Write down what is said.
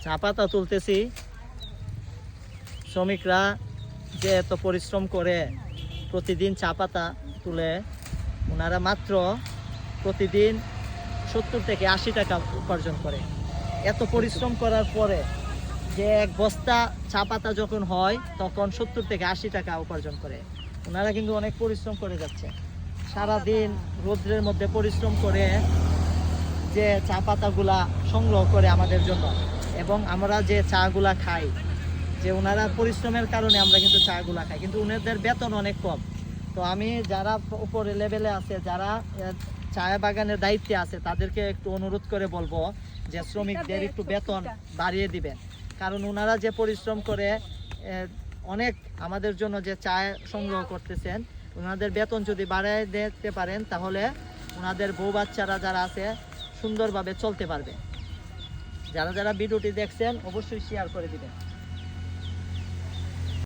চা পাতা তুলতেছি। শ্রমিকরা যে এত পরিশ্রম করে প্রতিদিন চা পাতা তুলে, ওনারা মাত্র প্রতিদিন 70 থেকে 80 টাকা উপার্জন করে। এত পরিশ্রম করার পরে যে এক বস্তা চা পাতা যখন হয় তখন 70 থেকে 80 টাকা উপার্জন করে। ওনারা কিন্তু অনেক পরিশ্রম করে যাচ্ছে, সারাদিন রৌদ্রের মধ্যে পরিশ্রম করে যে চা পাতাগুলা সংগ্রহ করে আমাদের জন্য, এবং আমরা যে চাগুলা খাই, যে ওনারা পরিশ্রমের কারণে আমরা কিন্তু চাগুলা খাই, কিন্তু ওনাদের বেতন অনেক কম। তো আমি যারা উপরে লেভেলে আছে, যারা চা বাগানের দায়িত্বে আছে, তাদেরকে একটু অনুরোধ করে বলবো যে শ্রমিকদের একটু বেতন বাড়িয়ে দিবেন, কারণ ওনারা যে পরিশ্রম করে অনেক আমাদের জন্য যে চা সংগ্রহ করতেছেন, ওনাদের বেতন যদি বাড়িয়ে দিতে পারেন তাহলে ওনাদের বউ বাচ্চারা যারা আছে সুন্দরভাবে চলতে পারবে। যারা যারা ভিডিওটি দেখছেন অবশ্যই শেয়ার করে দিবেন।